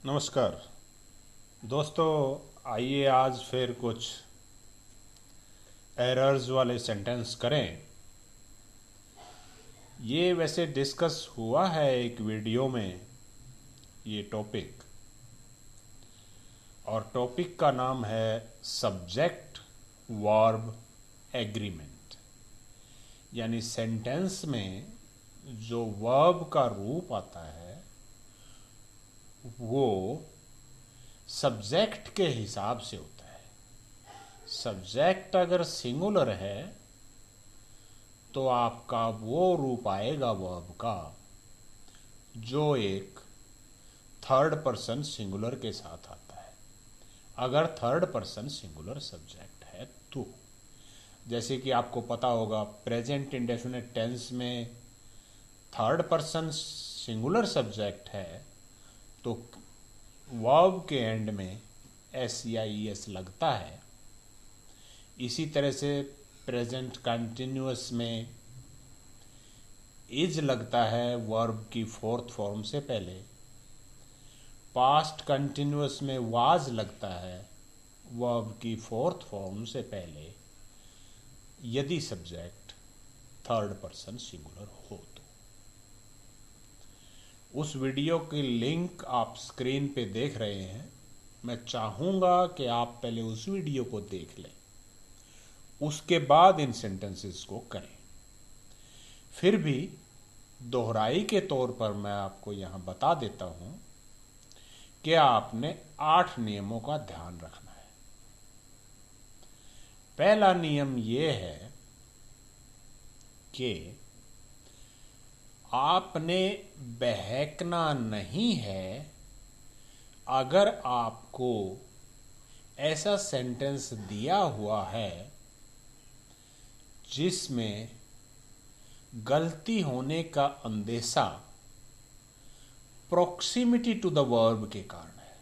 नमस्कार दोस्तों। आइए आज फिर कुछ एरर्स वाले सेंटेंस करें। ये वैसे डिस्कस हुआ है एक वीडियो में, ये टॉपिक, और टॉपिक का नाम है सब्जेक्ट वर्ब एग्रीमेंट। यानी सेंटेंस में जो वर्ब का रूप आता है वो सब्जेक्ट के हिसाब से होता है। सब्जेक्ट अगर सिंगुलर है तो आपका वो रूप आएगा वर्ब का जो एक थर्ड पर्सन सिंगुलर के साथ आता है, अगर थर्ड पर्सन सिंगुलर सब्जेक्ट है तो। जैसे कि आपको पता होगा प्रेजेंट इंडेफिनिट टेंस में थर्ड पर्सन सिंगुलर सब्जेक्ट है तो वर्ब के एंड में एस या ई एस लगता है। इसी तरह से प्रेजेंट कंटिन्यूअस में इज लगता है वर्ब की फोर्थ फॉर्म से पहले। पास्ट कंटिन्यूअस में वाज लगता है वर्ब की फोर्थ फॉर्म से पहले, यदि सब्जेक्ट थर्ड पर्सन सिंगुलर हो तो। उस वीडियो की लिंक आप स्क्रीन पे देख रहे हैं। मैं चाहूँगा कि आप पहले उस वीडियो को देख लें, उसके बाद इन सेंटेंसेस को करें। फिर भी दोहराई के तौर पर मैं आपको यहाँ बता देता हूँ कि आपने 8 नियमों का ध्यान रखना है। पहला नियम ये है कि आपने बहकना नहीं है। अगर आपको ऐसा सेंटेंस दिया हुआ है जिसमें गलती होने का अंदेशा प्रॉक्सिमिटी टू द वर्ब के कारण है,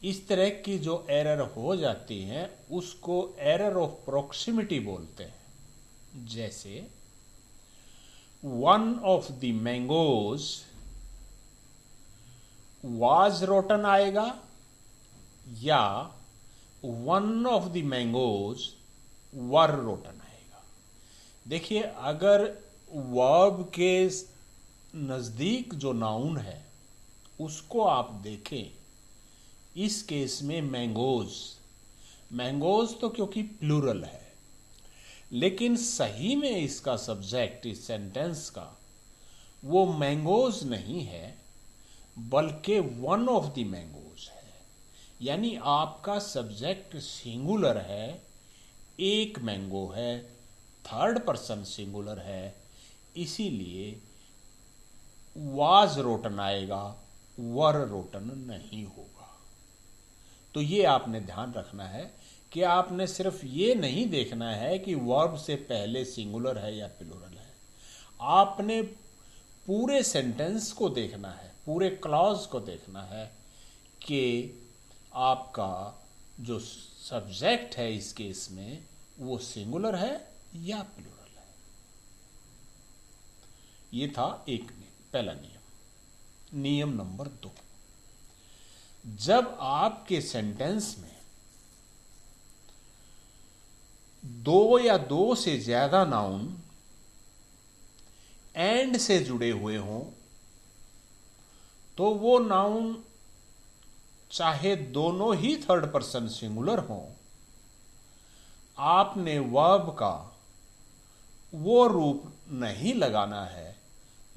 इस तरह की जो एरर हो जाती है उसको एरर ऑफ प्रॉक्सिमिटी बोलते हैं। जैसे one of the mangoes was rotten आएगा या one of the mangoes were rotten आएगा। देखिए, अगर वर्ब के नज़दीक जो नाउन है उसको आप देखें, इस केस में मैंगोज, मैंगोज तो क्योंकि प्लूरल है, लेकिन सही में इसका सब्जेक्ट इस सेंटेंस का वो मैंगोज नहीं है बल्कि वन ऑफ द मैंगोज है। यानी आपका सब्जेक्ट सिंगुलर है, एक मैंगो है, थर्ड पर्सन सिंगुलर है, इसीलिए वाज रोटन आएगा, वर रोटन नहीं होगा। तो ये आपने ध्यान रखना है कि आपने सिर्फ ये नहीं देखना है कि वर्ब से पहले सिंगुलर है या प्लूरल है। आपने पूरे सेंटेंस को देखना है, पूरे क्लॉज को देखना है कि आपका जो सब्जेक्ट है इस केस में वो सिंगुलर है या प्लूरल है। ये था एक पहला नियम। नियम नंबर 2, जब आपके सेंटेंस में दो या दो से ज्यादा नाउन एंड से जुड़े हुए हों तो वो नाउन चाहे दोनों ही थर्ड पर्सन सिंगुलर हों, आपने वर्ब का वो रूप नहीं लगाना है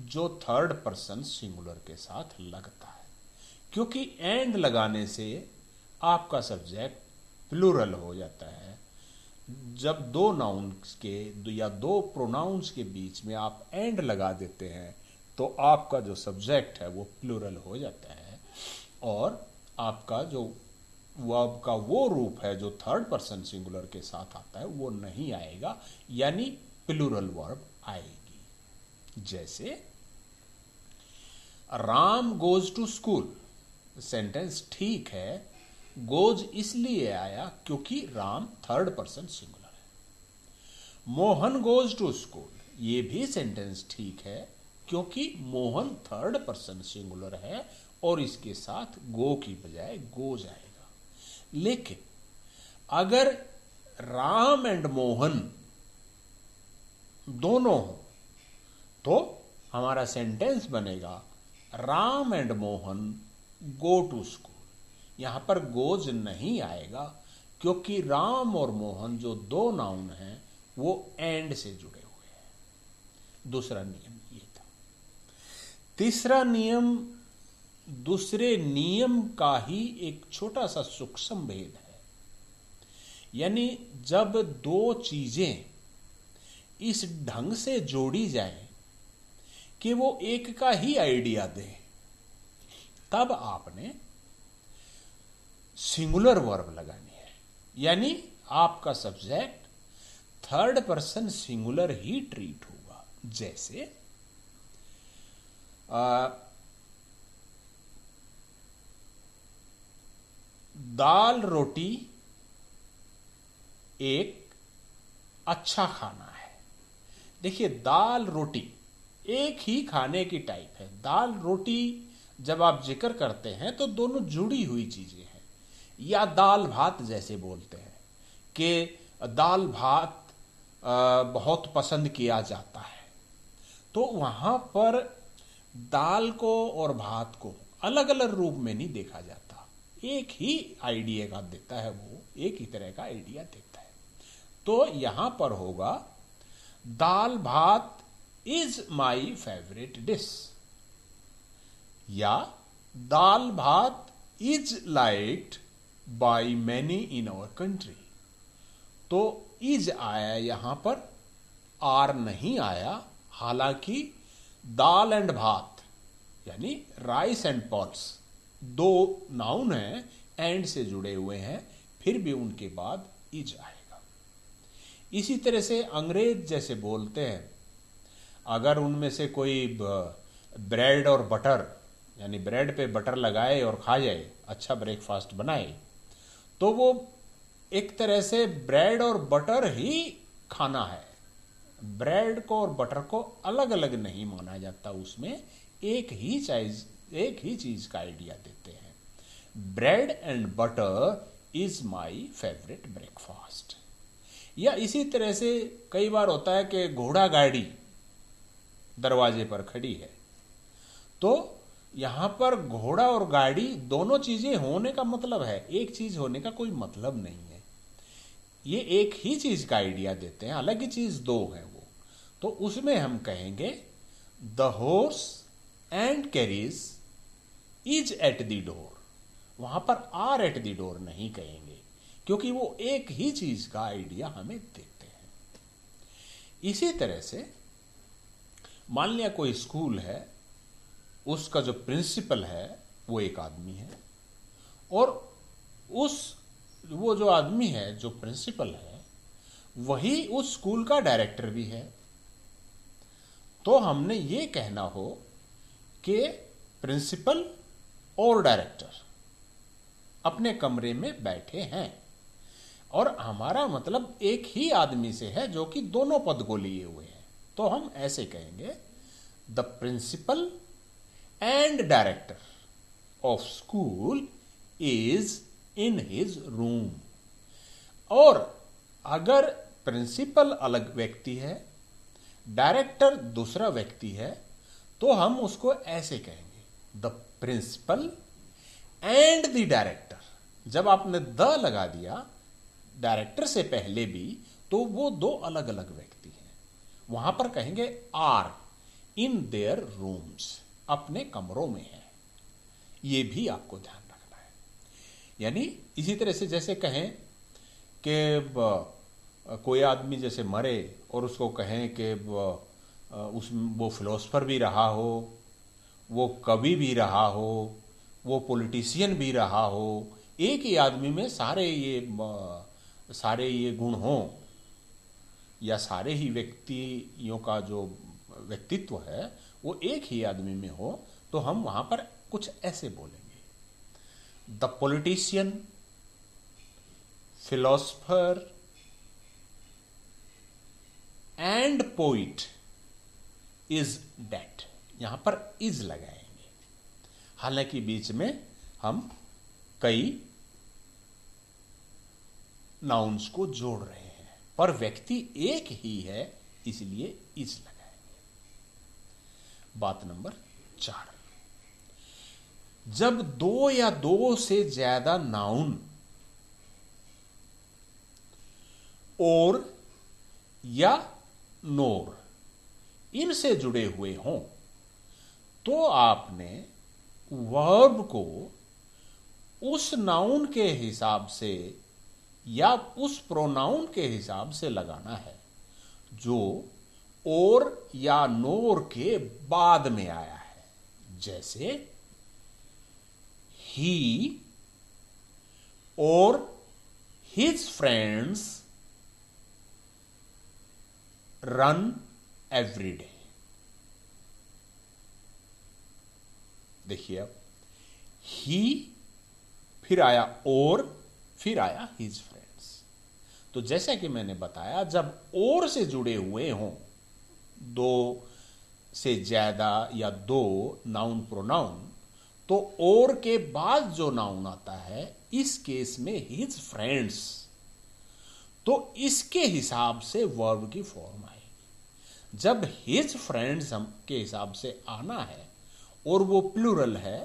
जो थर्ड पर्सन सिंगुलर के साथ लगता है, क्योंकि एंड लगाने से आपका सब्जेक्ट प्लूरल हो जाता है। जब दो नाउन्स के या दो प्रोनाउंस के बीच में आप एंड लगा देते हैं तो आपका जो सब्जेक्ट है वो प्लूरल हो जाता है और आपका जो वर्ब का वो रूप है जो थर्ड पर्सन सिंगुलर के साथ आता है वो नहीं आएगा, यानी प्लूरल वर्ब आएगी। जैसे Ram goes to school, sentence ठीक है, गोज इसलिए आया क्योंकि राम थर्ड पर्सन सिंगुलर है। मोहन गोज टू स्कूल, ये भी सेंटेंस ठीक है क्योंकि मोहन थर्ड पर्सन सिंगुलर है और इसके साथ गो की बजाय गो जाएगा। लेकिन अगर राम एंड मोहन दोनों हो तो हमारा सेंटेंस बनेगा Ram and Mohan go to school. यहां पर गोज नहीं आएगा क्योंकि राम और मोहन जो दो नाउन हैं वो एंड से जुड़े हुए हैं। दूसरा नियम ये था। तीसरा नियम दूसरे नियम का ही एक छोटा सा सूक्ष्म भेद है। यानी जब दो चीजें इस ढंग से जोड़ी जाएं कि वो एक का ही आइडिया दें, तब आपने सिंगुलर वर्ब लगानी है। यानी आपका सब्जेक्ट थर्ड पर्सन सिंगुलर ही ट्रीट होगा। जैसे दाल रोटी एक अच्छा खाना है। देखिए, दाल रोटी एक ही खाने की टाइप है। दाल रोटी जब आप जिक्र करते हैं तो दोनों जुड़ी हुई चीजें हैं। या दाल भात जैसे बोलते हैं कि दाल भात बहुत पसंद किया जाता है, तो वहां पर दाल को और भात को अलग अलग रूप में नहीं देखा जाता, एक ही आइडिया का देता है, वो एक ही तरह का आइडिया देता है। तो यहां पर होगा दाल bhat is my favourite dish, या dal bhat is liked by many in our country. तो इज आया यहां पर, आर नहीं आया। हालांकि दाल एंड भात यानी राइस एंड पल्स दो नाउन हैं, एंड से जुड़े हुए हैं, फिर भी उनके बाद इज आएगा। इसी तरह से अंग्रेज जैसे बोलते हैं, अगर उनमें से कोई ब्रेड और बटर यानी ब्रेड पे बटर लगाए और खा जाए, अच्छा ब्रेकफास्ट बनाए, तो वो एक तरह से ब्रेड और बटर ही खाना है। ब्रेड को और बटर को अलग अलग नहीं माना जाता, उसमें एक ही चीज का आइडिया देते हैं। Bread and butter is my favourite breakfast. या इसी तरह से कई बार होता है कि घोड़ा गाड़ी दरवाजे पर खड़ी है, तो यहां पर घोड़ा और गाड़ी दोनों चीजें होने का मतलब है, एक चीज होने का कोई मतलब नहीं है। ये एक ही चीज का आइडिया देते हैं, अलग ही चीज दो है वो। तो उसमें हम कहेंगे the horse and carries is at the door. वहां पर आर एट द डोर नहीं कहेंगे, क्योंकि वो एक ही चीज का आइडिया हमें देते हैं। इसी तरह से मान लिया कोई स्कूल है, उसका जो प्रिंसिपल है वो एक आदमी है, और वो जो आदमी है जो प्रिंसिपल है वही उस स्कूल का डायरेक्टर भी है। तो हमने ये कहना हो कि प्रिंसिपल और डायरेक्टर अपने कमरे में बैठे हैं, और हमारा मतलब एक ही आदमी से है जो कि दोनों पद को लिए हुए हैं। तो हम ऐसे कहेंगे the principal and director of school is in his room. और अगर प्रिंसिपल अलग व्यक्ति है, डायरेक्टर दूसरा व्यक्ति है, तो हम उसको ऐसे कहेंगे the principal and the director. जब आपने द लगा दिया डायरेक्टर से पहले भी, तो वो दो अलग अलग व्यक्ति हैं। वहां पर कहेंगे आर इन देयर रूम्स, अपने कमरों में है। ये भी आपको ध्यान रखना है। यानी इसी तरह से जैसे कहें कि कोई आदमी जैसे मरे और उसको कहें कि वो फिलोसफर भी रहा हो, वो कवि भी रहा हो, वो पॉलिटिशियन भी रहा हो, एक ही आदमी में सारे ये गुण हों, या सारे ही व्यक्तियों का जो व्यक्तित्व है वो एक ही आदमी में हो, तो हम वहां पर कुछ ऐसे बोलेंगे the politician, philosopher and poet is dead. यहां पर इज लगाएंगे। हालांकि बीच में हम कई नाउन्स को जोड़ रहे हैं, पर व्यक्ति एक ही है, इसलिए इज लगाएंगे। बात नंबर 4, जब दो या दो से ज्यादा नाउन और या नोर इनसे जुड़े हुए हों तो आपने वर्ब को उस नाउन के हिसाब से या उस प्रोनाउन के हिसाब से लगाना है जो और या नोर के बाद में आया है। जैसे ही और his friends run every day. देखिए अब ही, फिर आया और, फिर आया हिज फ्रेंड्स। तो जैसा कि मैंने बताया, जब और से जुड़े हुए हों दो से ज्यादा या दो नाउन प्रोनाउन, तो और के बाद जो नाउन आता है, इस केस में हिज फ्रेंड्स, तो इसके हिसाब से वर्ब की फॉर्म आएगी। जब हिज फ्रेंड्स हम के हिसाब से आना है और वो प्लूरल है,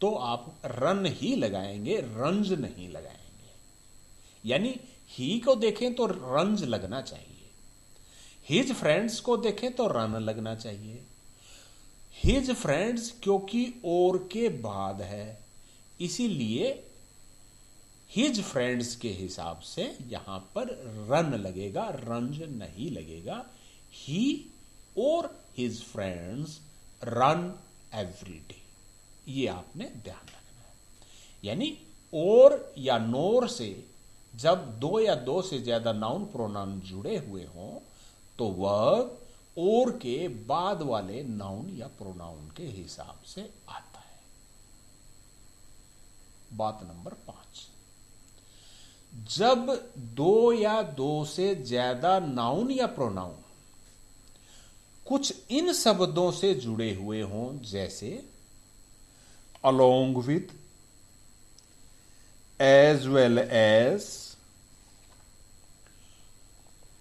तो आप रन ही लगाएंगे, रंज नहीं लगाएंगे। यानी ही को देखें तो रंज लगना चाहिए, हिज फ्रेंड्स को देखें तो रन लगना चाहिए। हिज फ्रेंड्स क्योंकि और के बाद है, इसीलिए हिज फ्रेंड्स के हिसाब से यहां पर रन लगेगा, रंज नहीं लगेगा। ही और his friends run every day, ये आपने ध्यान रखना है। यानी और या नोर से जब दो या दो से ज्यादा नाउन प्रोनाउन जुड़े हुए हों तो वर्ब और के बाद वाले नाउन या प्रोनाउन के हिसाब से आता है। बात नंबर 5, जब दो या दो से ज्यादा नाउन या प्रोनाउन कुछ इन शब्दों से जुड़े हुए हों, जैसे along with, as well as,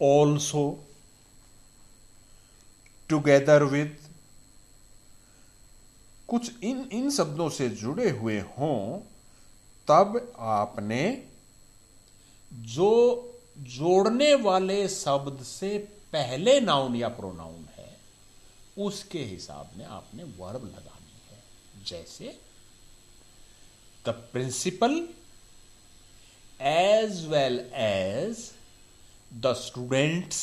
also, together with, कुछ इन शब्दों से जुड़े हुए हों, तब आपने जो जोड़ने वाले शब्द से पहले नाउन या प्रोनाउन है उसके हिसाब में आपने वर्ब लगानी है। जैसे the principal as well as the students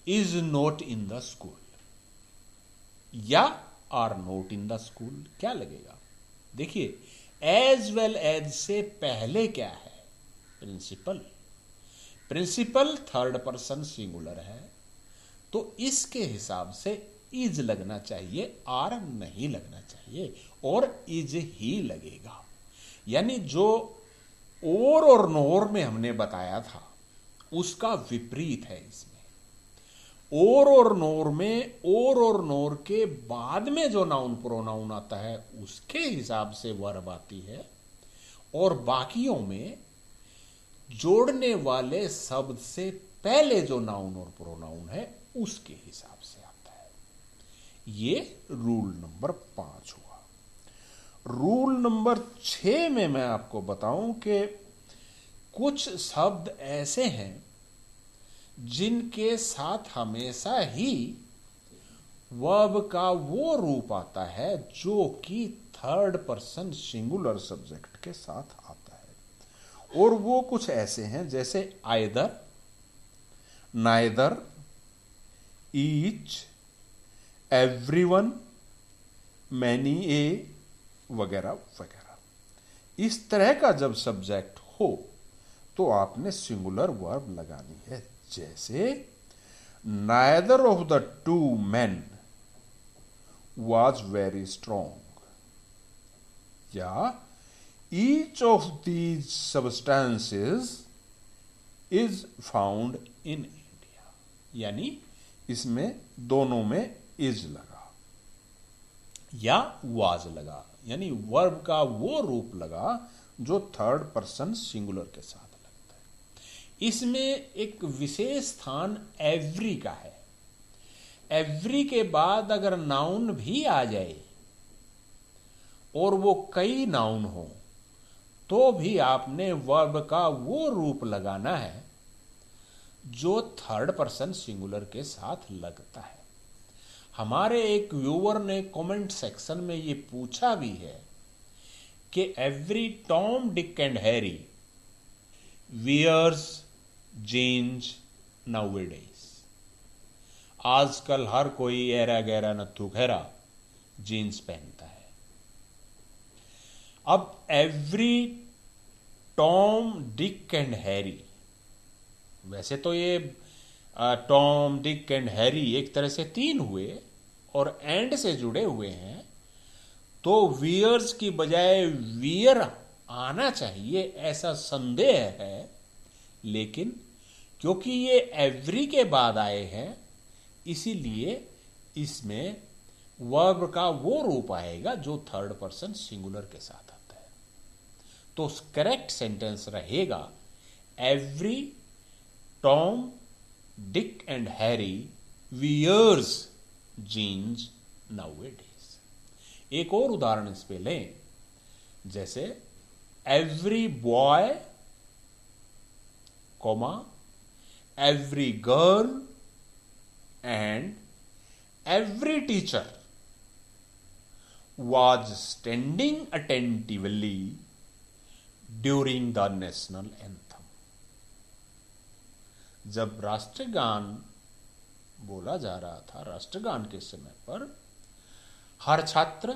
is not in the school, या are not in the school, क्या लगेगा? देखिए, एज वेल एज से पहले क्या है? Principal. Principal third person singular है, तो इसके हिसाब से इज लगना चाहिए, आर नहीं लगना चाहिए, और इज ही लगेगा। यानी जो और नोर में हमने बताया था उसका विपरीत है इसमें। और नोर में और नोर के बाद में जो नाउन प्रोनाउन आता है उसके हिसाब से वर्ब आती है, और बाकियों में जोड़ने वाले शब्द से पहले जो नाउन और प्रोनाउन है उसके हिसाब से आता है। ये रूल नंबर 5 हुआ। रूल नंबर 6 में मैं आपको बताऊं कि कुछ शब्द ऐसे हैं जिनके साथ हमेशा ही वर्ब का वो रूप आता है जो कि थर्ड पर्सन सिंगुलर सब्जेक्ट के साथ आता है, और वो कुछ ऐसे हैं जैसे either, neither, each, everyone, many, a वगैरह वगैरह। इस तरह का जब सब्जेक्ट हो तो आपने सिंगुलर वर्ब लगानी है। जैसे neither of the two men was very strong, या each of these substances is found in India, यानी इसमें दोनों में इज लगा। या वाज लगा, यानी वर्ब का वो रूप लगा जो थर्ड पर्सन सिंगुलर के साथ लगता है। इसमें एक विशेष स्थान एवरी का है। एवरी के बाद अगर नाउन भी आ जाए और वो कई नाउन हो तो भी आपने वर्ब का वो रूप लगाना है जो थर्ड पर्सन सिंगुलर के साथ लगता है। हमारे एक व्यूअर ने कमेंट सेक्शन में ये पूछा भी है कि every Tom Dick and Harry wears jeans nowadays. आजकल हर कोई एरा गैरा नत्थु खैरा जीन्स पहनता है। अब every Tom Dick and Harry, वैसे तो ये टॉम डिक एंड हैरी एक तरह से तीन हुए और एंड से जुड़े हुए हैं, तो वियर्स की बजाय वियर आना चाहिए ऐसा संदेह है। लेकिन क्योंकि ये एवरी के बाद आए हैं इसीलिए इसमें वर्ब का वो रूप आएगा जो थर्ड पर्सन सिंगुलर के साथ आता है। तो करेक्ट सेंटेंस रहेगा every Tom Dick and Harry wears jeans nowadays. एक और उदाहरण इस पे लें, जैसे every boy comma every girl and every teacher was standing attentively during the national anthem। जब राष्ट्रगान बोला जा रहा था, राष्ट्रगान के समय पर हर छात्र,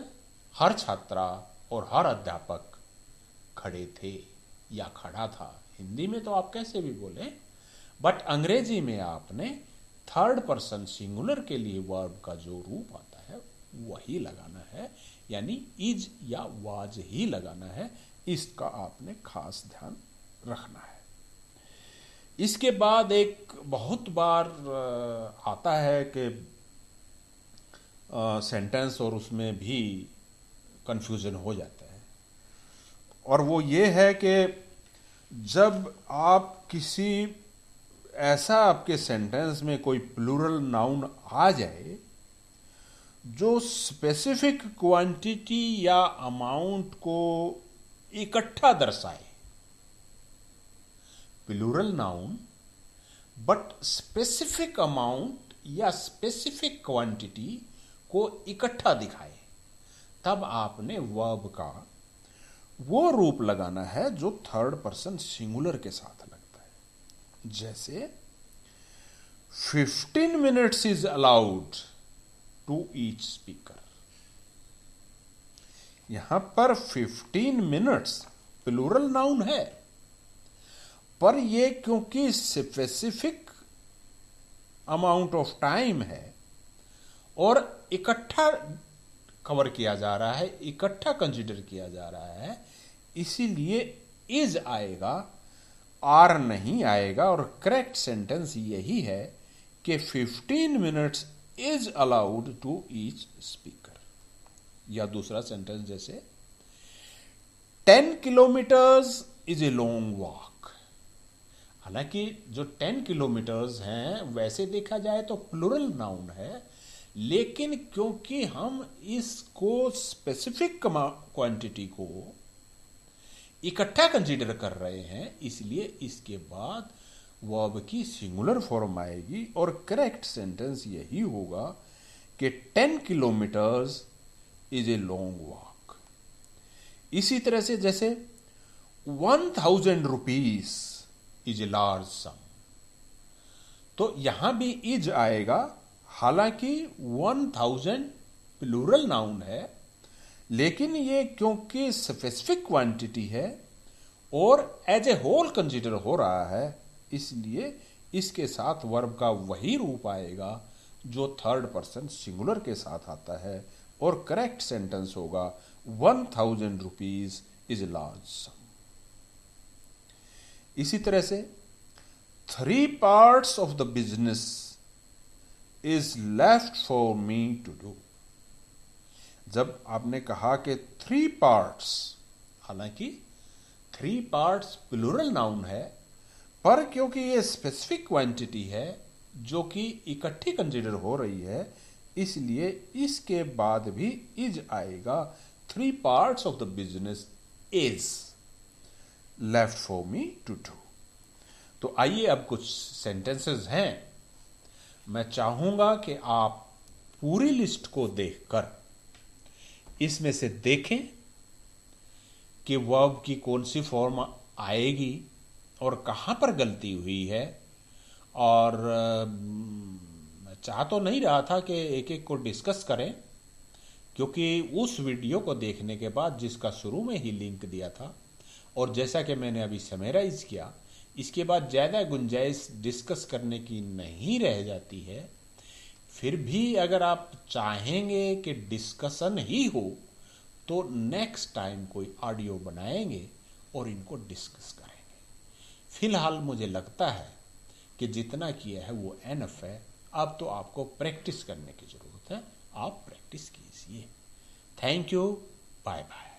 हर छात्रा और हर अध्यापक खड़े थे या खड़ा था। हिंदी में तो आप कैसे भी बोले, बट अंग्रेजी में आपने थर्ड पर्सन सिंगुलर के लिए वर्ब का जो रूप आता है वही लगाना है, यानी इज या वाज ही लगाना है। इसका आपने खास ध्यान रखना है। इसके बाद एक बहुत बार आता है कि सेंटेंस और उसमें भी कंफ्यूजन हो जाता है, और वो ये है कि जब आप किसी ऐसा आपके सेंटेंस में कोई प्लूरल नाउन आ जाए जो स्पेसिफिक क्वांटिटी या अमाउंट को इकट्ठा दर्शाए, plural noun but specific amount या स्पेसिफिक क्वांटिटी को इकट्ठा दिखाए, तब आपने वर्ब का वो रूप लगाना है जो थर्ड पर्सन सिंगुलर के साथ लगता है। जैसे 15 minutes is allowed to each speaker. यहां पर 15 मिनट्स प्लूरल नाउन है, पर यह क्योंकि स्पेसिफिक अमाउंट ऑफ टाइम है और इकट्ठा कवर किया जा रहा है, इकट्ठा कंसीडर किया जा रहा है, इसीलिए इज आएगा, आर नहीं आएगा। और करेक्ट सेंटेंस यही है कि 15 minutes is allowed to each speaker. या दूसरा सेंटेंस जैसे 10 kilometres is a long walk. हालांकि जो 10 किलोमीटर्स हैं वैसे देखा जाए तो प्लूरल नाउन है, लेकिन क्योंकि हम इसको स्पेसिफिक क्वांटिटी को इकट्ठा कंसीडर कर रहे हैं, इसलिए इसके बाद वर्ब की सिंगुलर फॉर्म आएगी और करेक्ट सेंटेंस यही होगा कि 10 kilometres is a long walk. इसी तरह से जैसे 1000 रुपीज इज ए लार्ज सम, तो यहां भी इज आएगा। हालांकि 1000 प्लूरल नाउन है, लेकिन ये क्योंकि स्पेसिफिक क्वांटिटी है और एज ए होल कंसीडर हो रहा है, इसलिए इसके साथ वर्ब का वही रूप आएगा जो थर्ड पर्सन सिंगुलर के साथ आता है, और करेक्ट सेंटेंस होगा 1000 रुपीज इज लार्ज सम। इसी तरह से 3 parts of the business is left for me to do. जब आपने कहा कि 3 पार्ट्स, हालांकि 3 पार्ट्स प्लूरल नाउन है, पर क्योंकि ये स्पेसिफिक क्वांटिटी है जो कि इकट्ठी कंसिडर हो रही है, इसलिए इसके बाद भी इज आएगा। 3 parts of the business is left for me to do. तो आइए अब कुछ सेंटेंसेस हैं, मैं चाहूंगा कि आप पूरी लिस्ट को देखकर इसमें से देखें कि वर्ब की कौन सी फॉर्म आएगी और कहां पर गलती हुई है। और मैं चाह तो नहीं रहा था कि एक एक को डिस्कस करें, क्योंकि उस वीडियो को देखने के बाद जिसका शुरू में ही लिंक दिया था और जैसा कि मैंने अभी समराइज किया, इसके बाद ज़्यादा गुंजाइश डिस्कस करने की नहीं रह जाती है। फिर भी अगर आप चाहेंगे कि डिस्कशन ही हो तो नेक्स्ट टाइम कोई ऑडियो बनाएंगे और इनको डिस्कस करेंगे। फिलहाल मुझे लगता है कि जितना किया है वो एनफ है। अब तो आपको प्रैक्टिस करने की ज़रूरत है, आप प्रैक्टिस कीजिए। Thank you, bye bye.